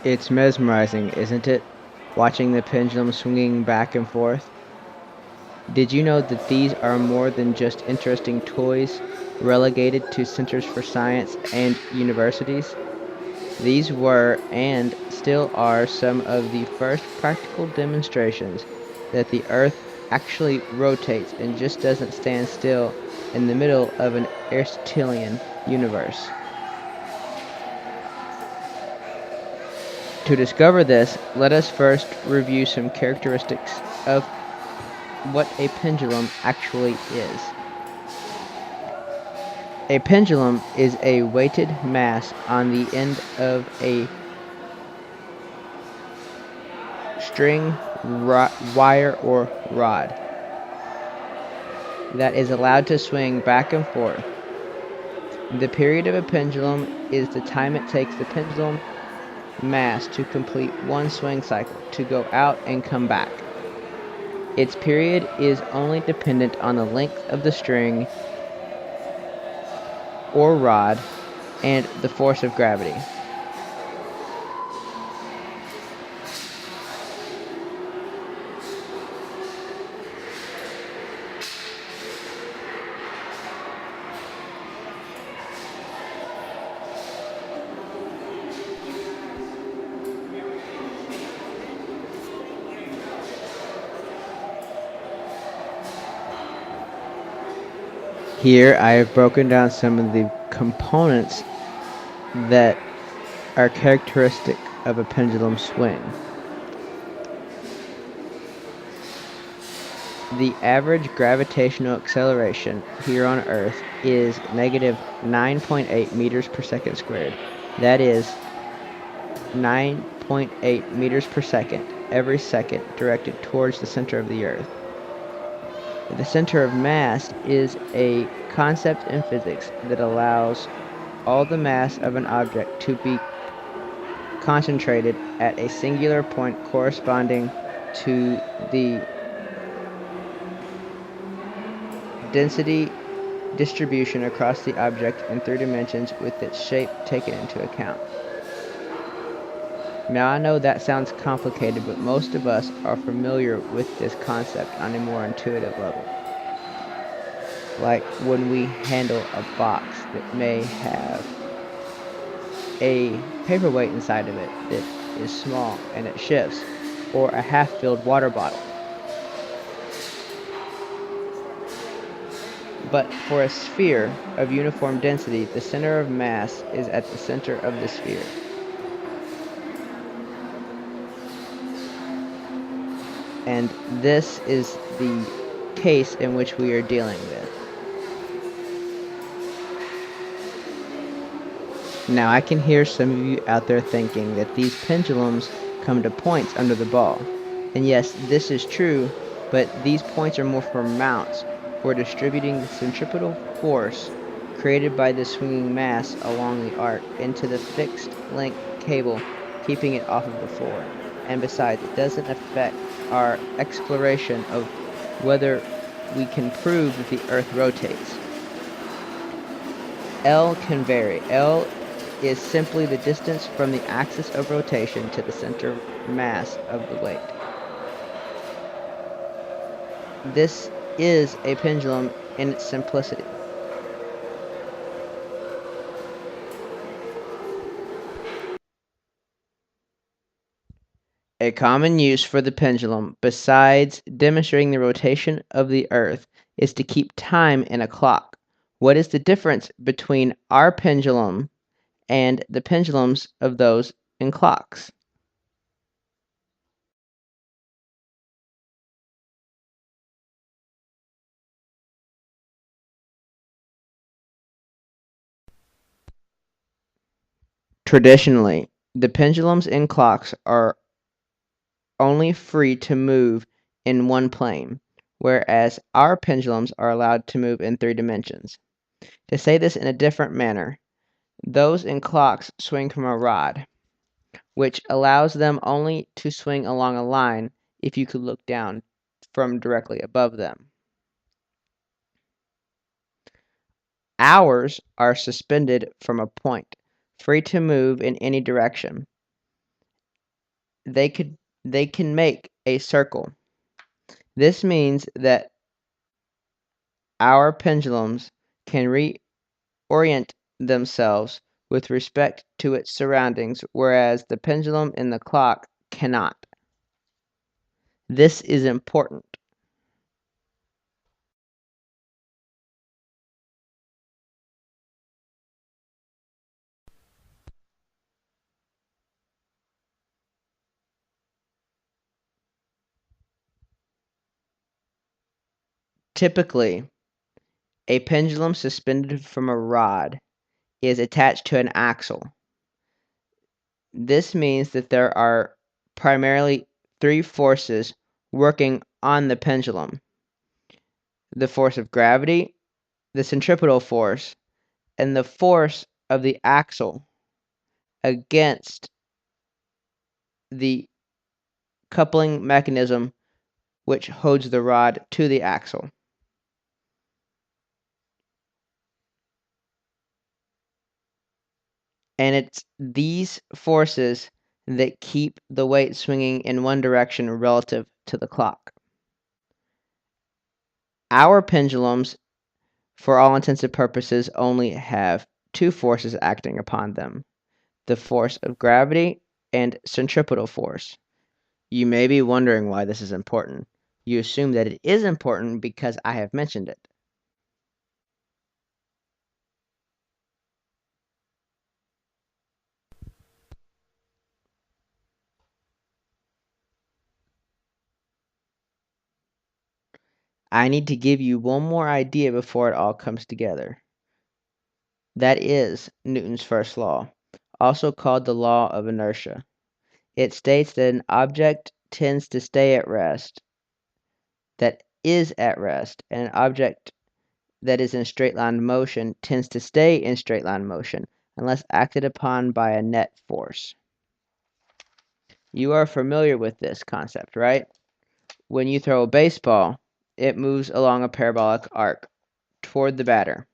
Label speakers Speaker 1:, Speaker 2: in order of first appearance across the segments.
Speaker 1: It's mesmerizing, isn't it? Watching the pendulum swinging back and forth. Did you know that these are more than just interesting toys relegated to centers for science and universities? These were, and still are, some of the first practical demonstrations that the Earth actually rotates and just doesn't stand still in the middle of an Aristotelian universe. To discover this, let us first review some characteristics of what a pendulum actually is. A pendulum is a weighted mass on the end of a string, wire, or rod that is allowed to swing back and forth. The period of a pendulum is the time it takes the pendulum mass to complete one swing cycle, to go out and come back. Its period is only dependent on the length of the string or rod and the force of gravity. Here I have broken down some of the components that are characteristic of a pendulum swing. The average gravitational acceleration here on Earth is negative 9.8 meters per second squared. That is 9.8 meters per second every second directed towards the center of the Earth. The center of mass is a concept in physics that allows all the mass of an object to be concentrated at a singular point corresponding to the density distribution across the object in 3 dimensions with its shape taken into account. Now I know that sounds complicated, but most of us are familiar with this concept on a more intuitive level. Like when we handle a box that may have a paperweight inside of it that is small and it shifts, or a half-filled water bottle. But for a sphere of uniform density, the center of mass is at the center of the sphere. And this is the case in which we are dealing with. Now I can hear some of you out there thinking that these pendulums come to points under the ball. And yes, this is true, but these points are more for mounts, for distributing the centripetal force created by the swinging mass along the arc into the fixed length cable, keeping it off of the floor. And besides, it doesn't affect our exploration of whether we can prove that the Earth rotates. L can vary. L is simply the distance from the axis of rotation to the center mass of the weight. This is a pendulum in its simplicity. A common use for the pendulum, besides demonstrating the rotation of the Earth, is to keep time in a clock. What is the difference between our pendulum and the pendulums of those in clocks? Traditionally, the pendulums in clocks are only free to move in one plane, whereas our pendulums are allowed to move in 3 dimensions. To say this in a different manner, those in clocks swing from a rod, which allows them only to swing along a line if you could look down from directly above them. Ours are suspended from a point, free to move in any direction. they can make a circle. This means that our pendulums can reorient themselves with respect to its surroundings, whereas the pendulum in the clock cannot. This is important. Typically, a pendulum suspended from a rod is attached to an axle. This means that there are primarily three forces working on the pendulum: the force of gravity, the centripetal force, and the force of the axle against the coupling mechanism which holds the rod to the axle. And it's these forces that keep the weight swinging in one direction relative to the clock. Our pendulums, for all intents and purposes, only have two forces acting upon them: the force of gravity and centripetal force. You may be wondering why this is important. You assume that it is important because I have mentioned it. I need to give you one more idea before it all comes together. That is Newton's first law, also called the law of inertia. It states that an object tends to stay at rest, that is at rest, and an object that is in straight line motion tends to stay in straight line motion unless acted upon by a net force. You are familiar with this concept, right? When you throw a baseball, it moves along a parabolic arc toward the batter.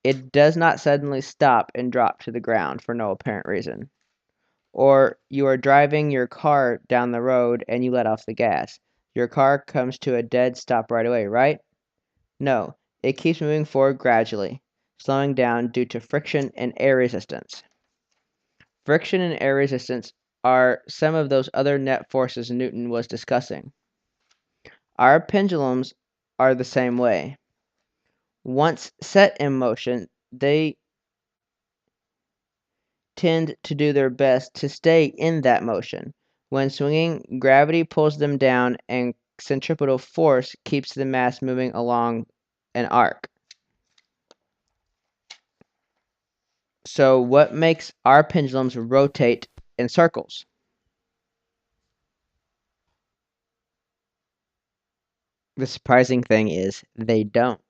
Speaker 1: It does not suddenly stop and drop to the ground for no apparent reason. Or you are driving your car down the road and you let off the gas. Your car comes to a dead stop right away, right? No, it keeps moving forward gradually, slowing down due to friction and air resistance. Friction and air resistance are some of those other net forces Newton was discussing. Our pendulums are the same way. Once set in motion, they tend to do their best to stay in that motion. When swinging, gravity pulls them down and centripetal force keeps the mass moving along an arc. So what makes our pendulums rotate in circles? The surprising thing is they don't.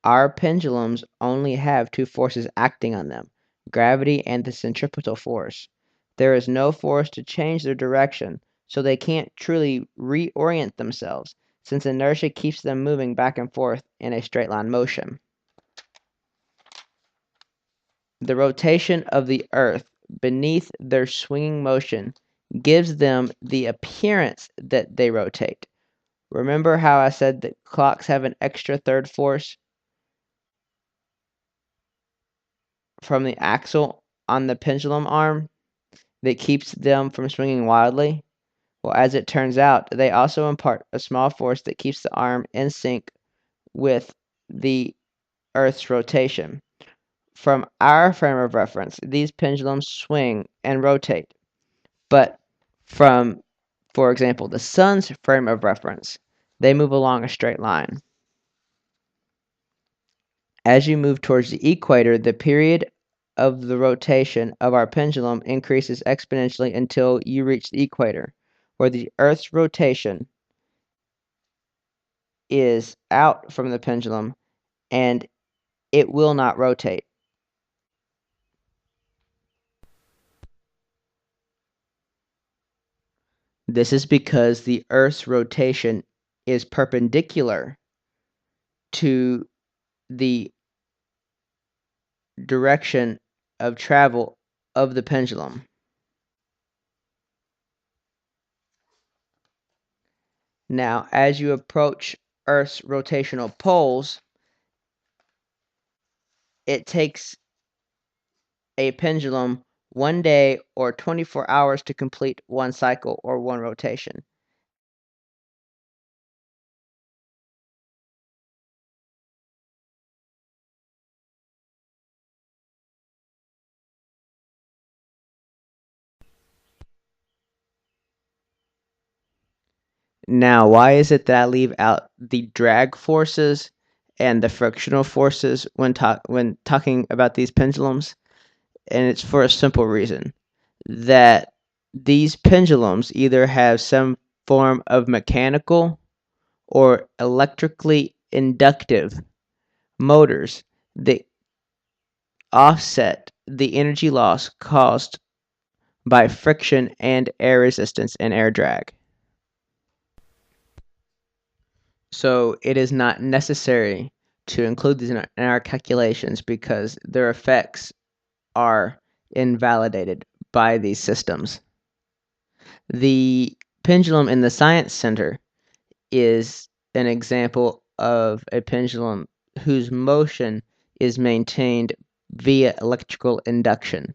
Speaker 1: Our pendulums only have two forces acting on them: gravity and the centripetal force. There is no force to change their direction, so they can't truly reorient themselves, since inertia keeps them moving back and forth in a straight line motion. The rotation of the Earth beneath their swinging motion gives them the appearance that they rotate. Remember how I said that clocks have an extra third force from the axle on the pendulum arm that keeps them from swinging wildly? Well, as it turns out, they also impart a small force that keeps the arm in sync with the Earth's rotation. From our frame of reference, these pendulums swing and rotate. But from, for example, the sun's frame of reference, they move along a straight line. As you move towards the equator, the period of the rotation of our pendulum increases exponentially until you reach the equator, where the Earth's rotation is out from the pendulum and it will not rotate. This is because the Earth's rotation is perpendicular to the direction of travel of the pendulum. Now, as you approach Earth's rotational poles, it takes a pendulum 1 day or 24 hours to complete one cycle or one rotation. Now, why is it that I leave out the drag forces and the frictional forces when talking about these pendulums? And it's for a simple reason that these pendulums either have some form of mechanical or electrically inductive motors that offset the energy loss caused by friction and air resistance and air drag. So it is not necessary to include these in our calculations because their effects are invalidated by these systems. The pendulum in the Science Center is an example of a pendulum whose motion is maintained via electrical induction.